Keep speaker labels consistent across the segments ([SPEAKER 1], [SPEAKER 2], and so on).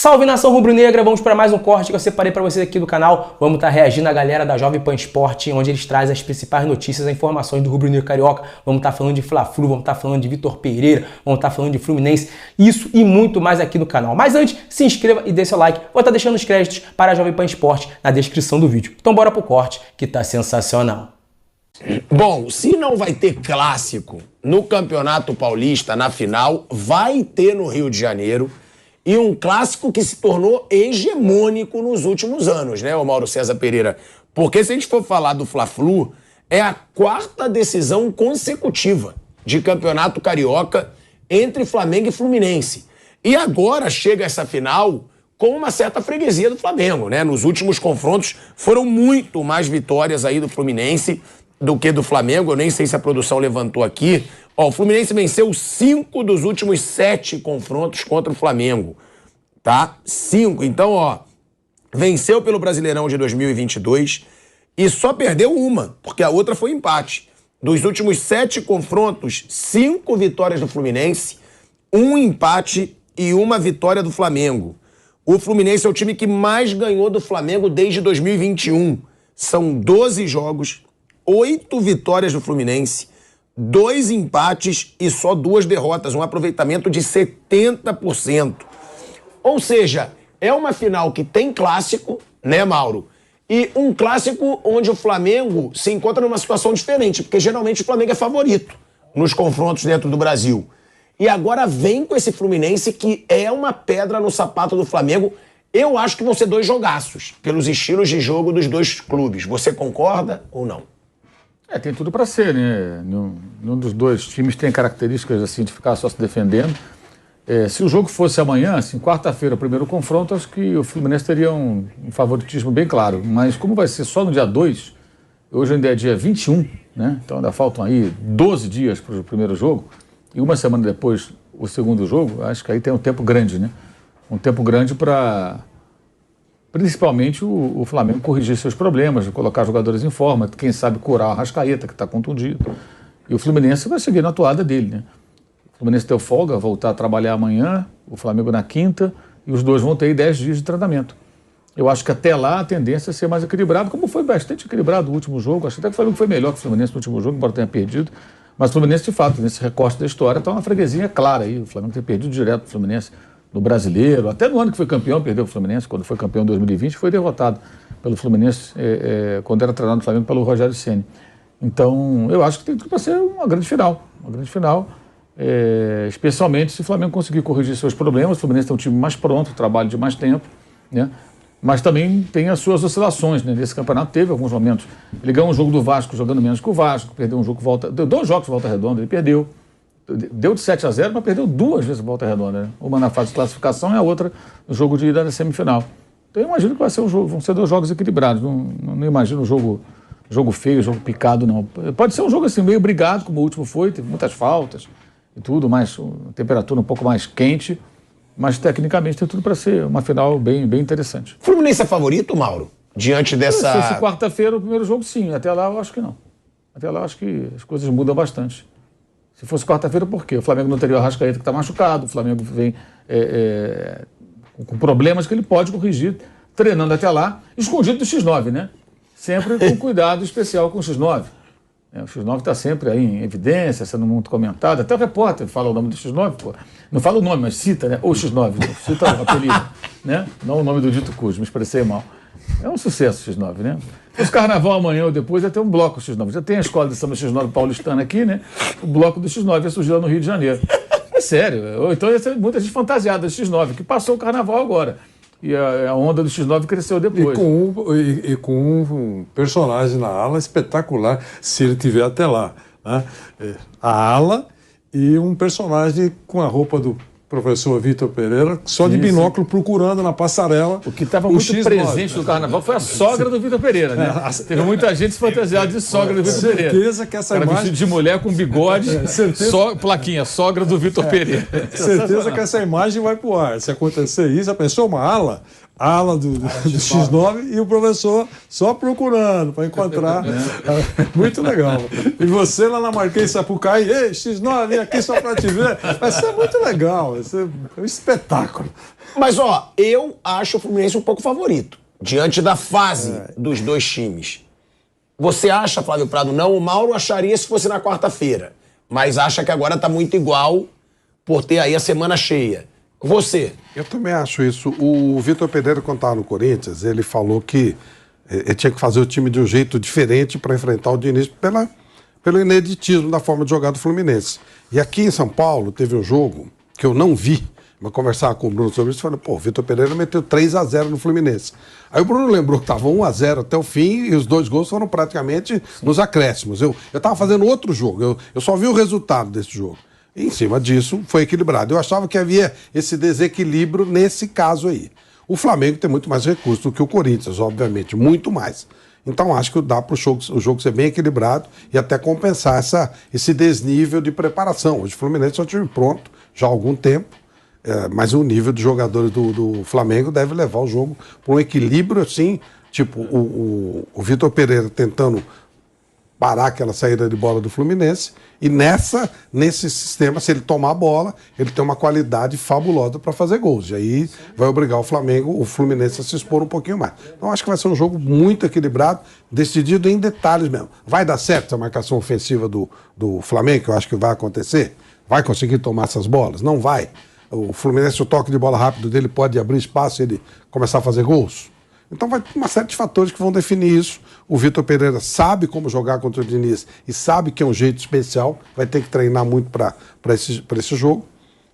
[SPEAKER 1] Salve nação rubro-negra, vamos para mais um corte que eu separei para vocês aqui do canal. Vamos estar reagindo à galera da Jovem Pan Esporte, onde eles trazem as principais notícias, as informações do rubro-negro carioca. Vamos estar falando de Fla-Flu, vamos estar falando de Vitor Pereira, vamos estar falando de Fluminense, isso e muito mais aqui no canal. Mas antes, se inscreva e dê seu like. Vou estar deixando os créditos para a Jovem Pan Esporte na descrição do vídeo. Então bora pro corte, que tá sensacional.
[SPEAKER 2] Bom, se não vai ter clássico no Campeonato Paulista na final, vai ter no Rio de Janeiro. E um clássico que se tornou hegemônico nos últimos anos, né, o Mauro César Pereira? Porque se a gente for falar do Fla-Flu, é a quarta decisão consecutiva de campeonato carioca entre Flamengo e Fluminense. E agora chega essa final com uma certa freguesia do Flamengo, né? Nos últimos confrontos foram muito mais vitórias aí do Fluminense do que do Flamengo. Eu nem sei se a produção levantou aqui. Ó, o Fluminense venceu 5 dos últimos 7 confrontos contra o Flamengo, tá? 5. Então, ó, venceu pelo Brasileirão de 2022 e só perdeu uma, porque a outra foi empate. Dos últimos 7 confrontos, 5 vitórias do Fluminense, 1 empate e 1 vitória do Flamengo. O Fluminense é o time que mais ganhou do Flamengo desde 2021. São 12 jogos, 8 vitórias do Fluminense, 2 empates e só 2 derrotas, um aproveitamento de 70%. Ou seja, é uma final que tem clássico, né, Mauro? E um clássico onde o Flamengo se encontra numa situação diferente, porque geralmente o Flamengo é favorito nos confrontos dentro do Brasil. E agora vem com esse Fluminense que é uma pedra no sapato do Flamengo. Eu acho que vão ser 2 jogaços, pelos estilos de jogo dos 2 clubes. Você concorda ou não?
[SPEAKER 3] Tem tudo para ser, né? Nenhum dos 2 times tem características assim de ficar só se defendendo. Se o jogo fosse amanhã, assim, quarta-feira, primeiro confronto, acho que o Fluminense teria um favoritismo bem claro. Mas como vai ser só no dia 2, hoje ainda é dia 21, né? Então ainda faltam aí 12 dias para o primeiro jogo, e uma semana depois o segundo jogo, acho que aí tem um tempo grande, né? Um tempo grande para principalmente o Flamengo corrigir seus problemas, colocar jogadores em forma, quem sabe curar o Arrascaeta, que está contundido. E o Fluminense vai seguir na toada dele, né? O Fluminense deu folga, voltar a trabalhar amanhã, o Flamengo na quinta, e os 2 vão ter aí 10 dias de tratamento. Eu acho que até lá a tendência é ser mais equilibrado, como foi bastante equilibrado o último jogo. Acho até que o Flamengo foi melhor que o Fluminense no último jogo, embora tenha perdido. Mas o Fluminense, de fato, nesse recorte da história, está uma freguesia clara aí. O Flamengo tem perdido direto o Fluminense no Brasileiro, até no ano que foi campeão, perdeu o Fluminense, quando foi campeão em 2020, foi derrotado pelo Fluminense, quando era treinado no Flamengo pelo Rogério Ceni. Então, eu acho que tem tudo para ser uma grande final, especialmente se o Flamengo conseguir corrigir seus problemas. O Fluminense tem um time mais pronto, trabalho de mais tempo, né? Mas também tem as suas oscilações, né? Nesse campeonato teve alguns momentos. Ele ganhou um jogo do Vasco jogando menos que o Vasco, perdeu um jogo deu 2 jogos de volta redonda, ele perdeu. Deu de 7-0, mas perdeu 2 vezes a volta redonda, né? Uma na fase de classificação e a outra no jogo de ida na semifinal. Então eu imagino que vai ser vão ser 2 jogos equilibrados. Não imagino jogo feio, jogo picado, não. Pode ser um jogo assim, meio brigado, como o último foi, teve muitas faltas e tudo, mas temperatura um pouco mais quente, mas tecnicamente tem tudo para ser uma final bem interessante.
[SPEAKER 2] Fluminense é favorito, Mauro? Diante dessa...
[SPEAKER 3] Se fosse quarta-feira o primeiro jogo, sim. Até lá eu acho que não. Até lá eu acho que as coisas mudam bastante. Se fosse quarta-feira, por quê? O Flamengo não teria o Arrascaeta, que está machucado, o Flamengo vem com problemas que ele pode corrigir, treinando até lá, escondido do X9, né? Sempre com cuidado especial com o X9. O X9 está sempre aí em evidência, sendo muito comentado. Até o repórter fala o nome do X9, pô. Não fala o nome, mas cita, né? O X9, cita o apelido, né? Não o nome do dito cujo, me expressei mal. É um sucesso o X9, né? Se carnaval amanhã ou depois vai ter um bloco X9. Já tem a escola de samba X9 paulistana aqui, né? O bloco do X9 vai surgir lá no Rio de Janeiro. É sério. Ou então ia ser muita gente fantasiada do X9, que passou o carnaval agora. E a onda do X9 cresceu depois.
[SPEAKER 4] E com um personagem na ala espetacular, se ele tiver até lá, né? A ala e um personagem com a roupa do professor Vitor Pereira, só de binóculo, procurando na passarela.
[SPEAKER 3] O que estava muito
[SPEAKER 4] X9.
[SPEAKER 3] Presente no carnaval foi a sogra do Vitor Pereira, né? Teve muita gente fantasiada de sogra do Vitor Pereira.
[SPEAKER 4] Certeza que essa imagem...
[SPEAKER 3] vestido de mulher com bigode, plaquinha, sogra do Vitor Pereira.
[SPEAKER 4] Certeza que essa imagem vai pro ar. Se acontecer isso, a pessoa, uma ala ala do X9 e o professor só procurando para encontrar. Muito legal. E você lá na Marquês Sapucaí, ei, X9, vem aqui só para te ver. Vai ser muito legal, vai ser um espetáculo.
[SPEAKER 2] Mas, ó, eu acho o Fluminense um pouco favorito, diante da fase dos dois times. Você acha, Flávio Prado, não? O Mauro acharia se fosse na quarta-feira, mas acha que agora tá muito igual por ter aí a semana cheia. Você?
[SPEAKER 5] Eu também acho isso. O Vitor Pereira, quando estava no Corinthians, ele falou que ele tinha que fazer o time de um jeito diferente para enfrentar o Diniz pelo ineditismo da forma de jogar do Fluminense. E aqui em São Paulo teve um jogo que eu não vi, mas conversava com o Bruno sobre isso e falei, o Vitor Pereira meteu 3-0 no Fluminense. Aí o Bruno lembrou que estava 1-0 até o fim e os 2 gols foram praticamente nos acréscimos. Eu estava fazendo outro jogo, eu só vi o resultado desse jogo. E em cima disso foi equilibrado. Eu achava que havia esse desequilíbrio nesse caso aí. O Flamengo tem muito mais recursos do que o Corinthians, obviamente, muito mais. Então acho que dá para o jogo ser bem equilibrado e até compensar esse desnível de preparação. Hoje o Fluminense é um time pronto já há algum tempo, mas o nível de jogadores do Flamengo deve levar o jogo para um equilíbrio assim, tipo o Vitor Pereira tentando parar aquela saída de bola do Fluminense e nesse sistema, se ele tomar a bola, ele tem uma qualidade fabulosa para fazer gols. E aí vai obrigar o Fluminense a se expor um pouquinho mais. Então acho que vai ser um jogo muito equilibrado, decidido em detalhes mesmo. Vai dar certo essa marcação ofensiva do Flamengo, que eu acho que vai acontecer? Vai conseguir tomar essas bolas? Não vai. O Fluminense, o toque de bola rápido dele pode abrir espaço e ele começar a fazer gols? Então vai ter uma série de fatores que vão definir isso. O Vitor Pereira sabe como jogar contra o Diniz e sabe que é um jeito especial, vai ter que treinar muito para esse jogo.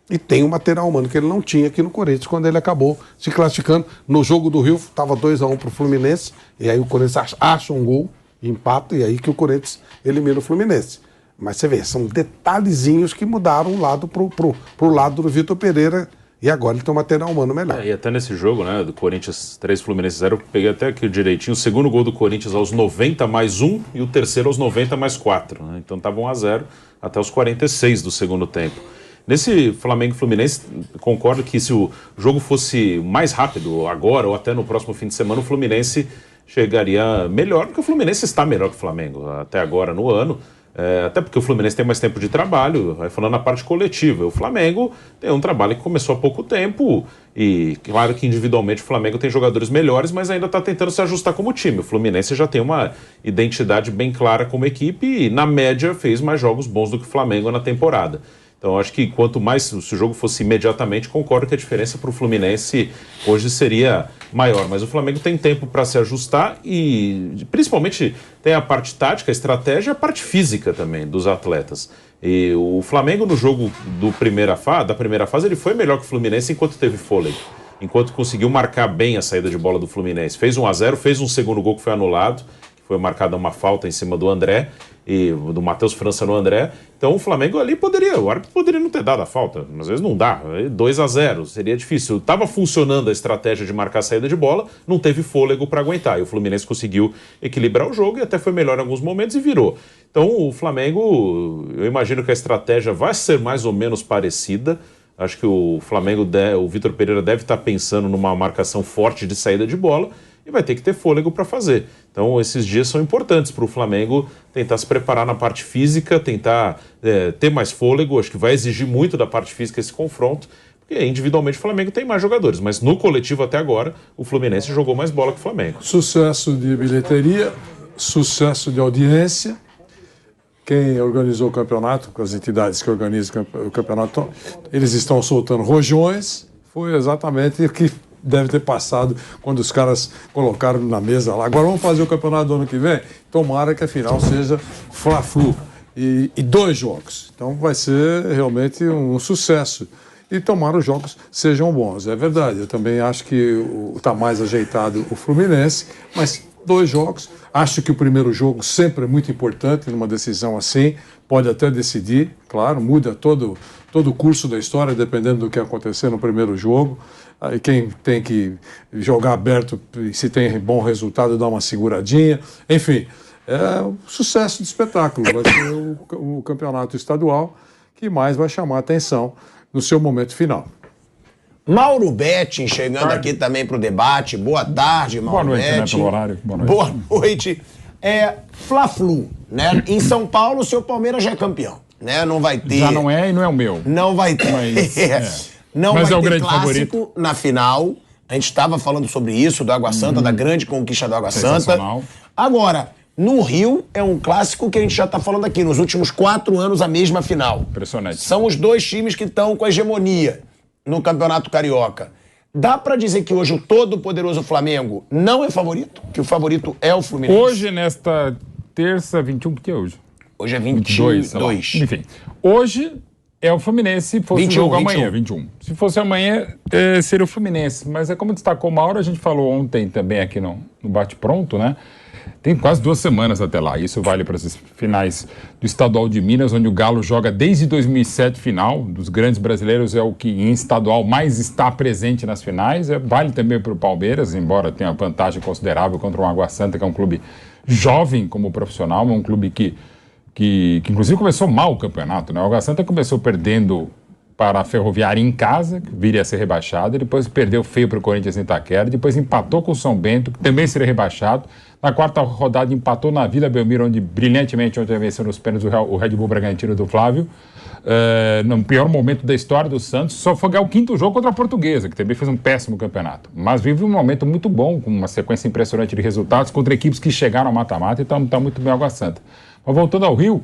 [SPEAKER 5] E tem um material humano que ele não tinha aqui no Corinthians quando ele acabou se classificando. No jogo do Rio estava 2-1 para o Fluminense, e aí o Corinthians acha um gol, empata, e aí que o Corinthians elimina o Fluminense. Mas você vê, são detalhezinhos que mudaram o lado pro lado do Vitor Pereira. E agora ele tem um material humano melhor.
[SPEAKER 6] E até nesse jogo, né, do Corinthians 3, Fluminense 0, eu peguei até aqui direitinho, o segundo gol do Corinthians aos 90 mais 1 e o terceiro aos 90 mais 4. Né? Então estava 1-0 até os 46 do segundo tempo. Nesse Flamengo e Fluminense, concordo que se o jogo fosse mais rápido agora ou até no próximo fim de semana, o Fluminense chegaria melhor, porque o Fluminense está melhor que o Flamengo até agora no ano. Até porque o Fluminense tem mais tempo de trabalho, vai falando na parte coletiva. O Flamengo tem um trabalho que começou há pouco tempo e claro que individualmente o Flamengo tem jogadores melhores, mas ainda está tentando se ajustar como time. O Fluminense já tem uma identidade bem clara como equipe e na média fez mais jogos bons do que o Flamengo na temporada. Então acho que quanto mais, se o jogo fosse imediatamente, concordo que a diferença para o Fluminense hoje seria maior. Mas o Flamengo tem tempo para se ajustar e principalmente tem a parte tática, a estratégia e a parte física também dos atletas. E o Flamengo no jogo da primeira fase ele foi melhor que o Fluminense enquanto teve fôlego. Enquanto conseguiu marcar bem a saída de bola do Fluminense. Fez 1-0, fez um segundo gol que foi anulado, que foi marcada uma falta em cima do André, e do Matheus França no André. Então o Flamengo ali o árbitro poderia não ter dado a falta, às vezes não dá, 2-0, seria difícil. Estava funcionando a estratégia de marcar a saída de bola, não teve fôlego para aguentar, e o Fluminense conseguiu equilibrar o jogo e até foi melhor em alguns momentos e virou. Então o Flamengo, eu imagino que a estratégia vai ser mais ou menos parecida. Acho que o Flamengo, o Vitor Pereira deve estar pensando numa marcação forte de saída de bola e vai ter que ter fôlego para fazer. Então esses dias são importantes para o Flamengo tentar se preparar na parte física, tentar ter mais fôlego. Acho que vai exigir muito da parte física esse confronto, porque individualmente o Flamengo tem mais jogadores, mas no coletivo até agora o Fluminense jogou mais bola que o Flamengo.
[SPEAKER 4] Sucesso de bilheteria, sucesso de audiência. Quem organizou o campeonato, com as entidades que organizam o campeonato, eles estão soltando rojões. Foi exatamente o que deve ter passado quando os caras colocaram na mesa lá. Agora vamos fazer o campeonato do ano que vem? Tomara que a final seja Fla-Flu. E 2 jogos. Então vai ser realmente um sucesso. E tomara os jogos sejam bons. É verdade, eu também acho que está mais ajeitado o Fluminense, mas 2 jogos. Acho que o primeiro jogo sempre é muito importante numa decisão assim. Pode até decidir, claro, muda todo o curso da história, dependendo do que acontecer no primeiro jogo. Aí quem tem que jogar aberto, se tem bom resultado, dá uma seguradinha. Enfim, é um sucesso de espetáculo. Vai ser o campeonato estadual que mais vai chamar a atenção no seu momento final.
[SPEAKER 2] Mauro Betting chegando aqui também pro debate. Boa tarde, Mauro
[SPEAKER 3] Boa noite,
[SPEAKER 2] Betting.
[SPEAKER 3] né, pelo horário. Boa noite.
[SPEAKER 2] Boa noite. Fla-Flu, né? Em São Paulo, o seu Palmeiras já é campeão, né? Não vai ter...
[SPEAKER 3] Já não é e não é o meu.
[SPEAKER 2] Não vai ter... Não
[SPEAKER 3] Mas
[SPEAKER 2] vai
[SPEAKER 3] é o
[SPEAKER 2] ter
[SPEAKER 3] grande
[SPEAKER 2] clássico
[SPEAKER 3] favorito.
[SPEAKER 2] na final. A gente estava falando sobre isso, do Água Santa, da grande conquista do Água Santa.
[SPEAKER 3] Sensacional.
[SPEAKER 2] Agora, no Rio, é um clássico que a gente já está falando aqui. Nos últimos 4 anos, a mesma final.
[SPEAKER 3] Impressionante.
[SPEAKER 2] São os dois times que estão com a hegemonia no Campeonato Carioca. Dá pra dizer que hoje o todo-poderoso Flamengo não é favorito? Que o favorito é o Fluminense?
[SPEAKER 3] Hoje, nesta terça, 21, que é hoje?
[SPEAKER 2] Hoje é
[SPEAKER 3] 22. sei lá.
[SPEAKER 2] 22.
[SPEAKER 3] Enfim, hoje é o Fluminense, se fosse
[SPEAKER 2] 21,
[SPEAKER 3] o jogo
[SPEAKER 2] 21.
[SPEAKER 3] amanhã, 21. Se fosse amanhã, seria o Fluminense. Mas é como destacou o Mauro, a gente falou ontem também aqui no Bate-Pronto, né? Tem quase 2 semanas até lá. Isso vale para esses finais do Estadual de Minas, onde o Galo joga desde 2007 final. Dos grandes brasileiros, é o que em estadual mais está presente nas finais. Vale também para o Palmeiras, embora tenha vantagem considerável contra o Água Santa, que é um clube jovem como profissional, é um clube que inclusive começou mal o campeonato, né? O Água Santa começou perdendo para a Ferroviária em casa, que viria a ser rebaixado, e depois perdeu feio para o Corinthians em Itaquera, depois empatou com o São Bento, que também seria rebaixado. Na 4ª rodada empatou na Vila Belmiro, onde brilhantemente ontem venceu nos pênaltis o Red Bull Bragantino do Flávio, no pior momento da história do Santos. Só foi ganhar o 5º jogo contra a Portuguesa, que também fez um péssimo campeonato. Mas vive um momento muito bom, com uma sequência impressionante de resultados contra equipes que chegaram ao mata-mata, e está muito bem o Água Santa. Mas voltando ao Rio,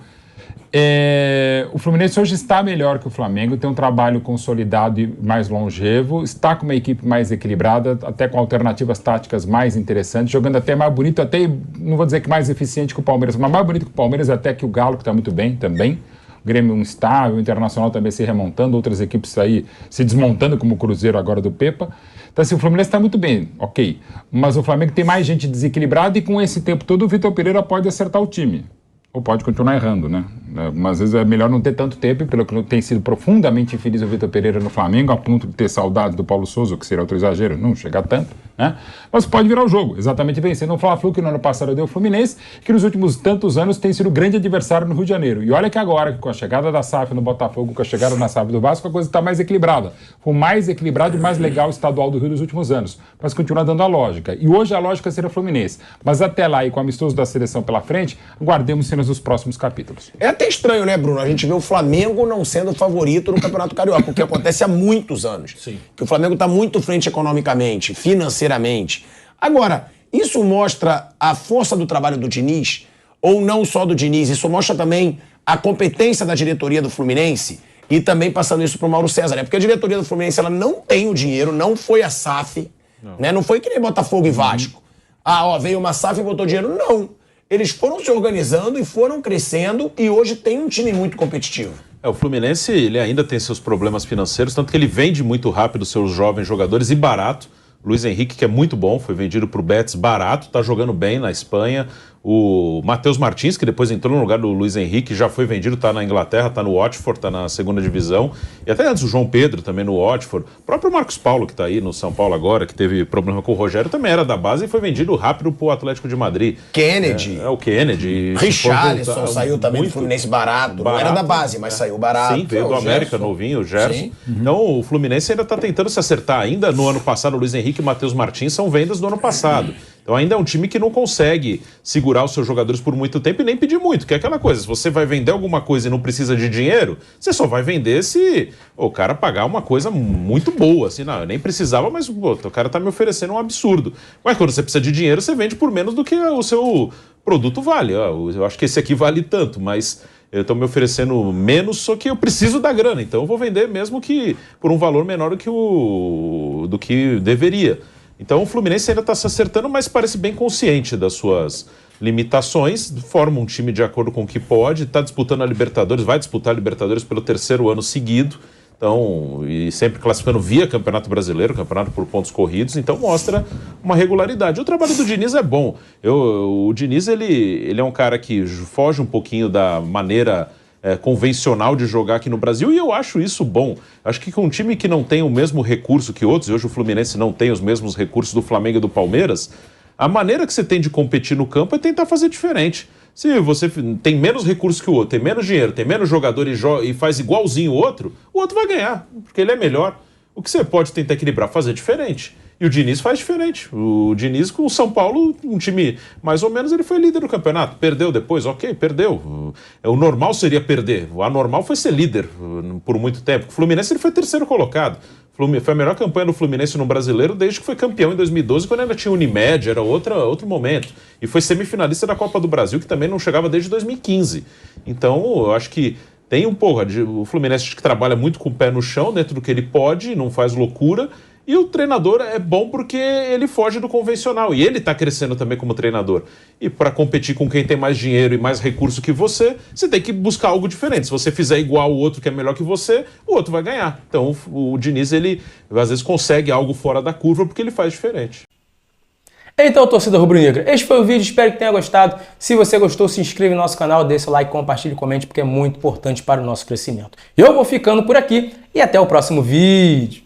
[SPEAKER 3] o Fluminense hoje está melhor que o Flamengo, tem um trabalho consolidado e mais longevo, está com uma equipe mais equilibrada, até com alternativas táticas mais interessantes, jogando até mais bonito, até, não vou dizer que mais eficiente que o Palmeiras, mas mais bonito que o Palmeiras, até que o Galo, que está muito bem também. O Grêmio um estável, o Internacional também se remontando, outras equipes aí se desmontando, como o Cruzeiro agora do Pepa. Então, assim, o Fluminense está muito bem, ok. Mas o Flamengo tem mais gente desequilibrada e com esse tempo todo o Vitor Pereira pode acertar o time. Ou pode continuar errando, né? Mas às vezes é melhor não ter tanto tempo, pelo que tem sido profundamente infeliz o Vitor Pereira no Flamengo, a ponto de ter saudades do Paulo Souza, que seria outro exagero, não chegar tanto, né? Mas pode virar o jogo, exatamente vencendo o Fla-Flu, que no ano passado deu o Fluminense, que nos últimos tantos anos tem sido o grande adversário no Rio de Janeiro. E olha que agora, com a chegada da SAF no Botafogo, com a chegada na SAF do Vasco, a coisa está mais equilibrada. Foi o mais equilibrado e mais legal estadual do Rio dos últimos anos. Mas continua dando a lógica. E hoje a lógica seria o Fluminense. Mas até lá, e com o amistoso da seleção pela frente, aguardemos cenas dos próximos capítulos.
[SPEAKER 2] É até estranho, né, Bruno? A gente vê o Flamengo não sendo favorito no Campeonato Carioca, o que acontece há muitos anos.
[SPEAKER 6] Sim.
[SPEAKER 2] Que o Flamengo está muito frente economicamente, financeiramente. Agora, isso mostra a força do trabalho do Diniz, ou não só do Diniz, isso mostra também a competência da diretoria do Fluminense, e também passando isso para o Mauro César, né? Porque a diretoria do Fluminense, ela não tem o dinheiro, não foi a SAF, né? Não foi que nem Botafogo e Vasco. Veio uma SAF e botou dinheiro. Não. Eles foram se organizando e foram crescendo, e hoje tem um time muito competitivo.
[SPEAKER 6] O Fluminense, ele ainda tem seus problemas financeiros, tanto que ele vende muito rápido seus jovens jogadores e barato. Luiz Henrique, que é muito bom, foi vendido para o Betis barato, está jogando bem na Espanha. O Matheus Martins, que depois entrou no lugar do Luiz Henrique, já foi vendido, está na Inglaterra, está no Watford, está na 2ª divisão. E até antes o João Pedro, também no Watford. O próprio Marcos Paulo, que está aí no São Paulo agora, que teve problema com o Rogério, também era da base e foi vendido rápido para o Atlético de Madrid.
[SPEAKER 2] Kennedy.
[SPEAKER 6] O Kennedy.
[SPEAKER 2] Richarlison saiu também do Fluminense barato. Não era da base, mas saiu barato.
[SPEAKER 6] Sim, veio do América, novinho, o Gerson.
[SPEAKER 2] Sim.
[SPEAKER 6] Então o Fluminense ainda está tentando se acertar. Ainda no ano passado, o Luiz Henrique e o Matheus Martins são vendas do ano passado. Então ainda é um time que não consegue segurar os seus jogadores por muito tempo e nem pedir muito, que é aquela coisa, se você vai vender alguma coisa e não precisa de dinheiro, você só vai vender se o cara pagar uma coisa muito boa, assim, não, eu nem precisava, mas o cara tá me oferecendo um absurdo. Mas quando você precisa de dinheiro, você vende por menos do que o seu produto vale. Eu acho que esse aqui vale tanto, mas eu estou me oferecendo menos, só que eu preciso da grana, então eu vou vender mesmo que por um valor menor do que deveria. Então o Fluminense ainda está se acertando, mas parece bem consciente das suas limitações, forma um time de acordo com o que pode, está disputando a Libertadores, vai disputar a Libertadores pelo 3º ano seguido, então, e sempre classificando via Campeonato Brasileiro, campeonato por pontos corridos, então mostra uma regularidade. O trabalho do Diniz é bom. O Diniz, ele é um cara que foge um pouquinho da maneira convencional de jogar aqui no Brasil, e eu acho isso bom. Acho que com um time que não tem o mesmo recurso que outros, e hoje o Fluminense não tem os mesmos recursos do Flamengo e do Palmeiras, a maneira que você tem de competir no campo é tentar fazer diferente. Se você tem menos recursos que o outro, tem menos dinheiro, tem menos jogador e faz igualzinho o outro vai ganhar, porque ele é melhor. O que você pode tentar equilibrar? Fazer diferente. E o Diniz faz diferente. O Diniz com o São Paulo, um time mais ou menos, ele foi líder do campeonato. Perdeu depois, ok, perdeu. O normal seria perder. O anormal foi ser líder por muito tempo. O Fluminense ele foi terceiro colocado. Foi a melhor campanha do Fluminense no Brasileiro desde que foi campeão em 2012, quando ainda tinha Unimed, era outro momento. E foi semifinalista da Copa do Brasil, que também não chegava desde 2015. Então, eu acho que tem um pouco. O Fluminense que trabalha muito com o pé no chão, dentro do que ele pode, não faz loucura. E o treinador é bom porque ele foge do convencional. E ele está crescendo também como treinador. E para competir com quem tem mais dinheiro e mais recurso que você tem que buscar algo diferente. Se você fizer igual o outro que é melhor que você, o outro vai ganhar. Então o Diniz, ele às vezes consegue algo fora da curva porque ele faz diferente.
[SPEAKER 1] Então, torcida rubro-negra, este foi o vídeo, espero que tenha gostado. Se você gostou, se inscreva no nosso canal, deixe seu like, compartilhe, comente, porque é muito importante para o nosso crescimento. Eu vou ficando por aqui e até o próximo vídeo.